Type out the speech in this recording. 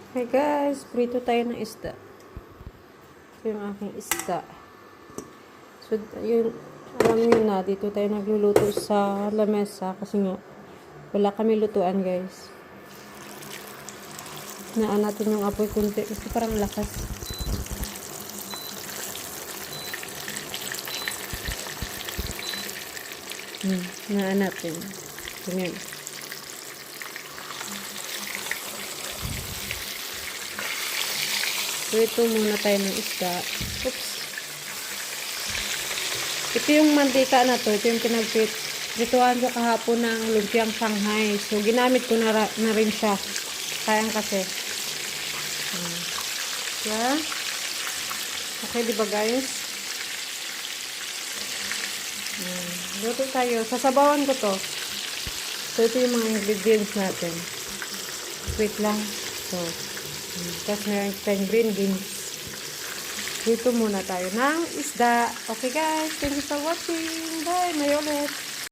Hey guys, prito tayo ng isda. Ito yung aking isda. So, yun, alam nyo na, dito tayo nagluluto sa lamesa kasi nga, wala kami lutuan guys. Naan natin yung apoy kunti kasi parang lakas. Naan natin. Ganyan. So, ito muna tayo ng isda. Oops. Ito yung mantika na to. Ito yung pinagprituhan ko kahapon ng lumpiang Shanghai. So, ginamit ko na rin siya. Sayang kasi. Yeah. Okay, di ba guys? Luto tayo. Sasabawan ko to. So, ito yung mga ingredients natin. Wait lang. So, tapos meron tayong green beans. Dito muna tayo ng isda. Okay guys, thank you for watching. Bye, may ulit.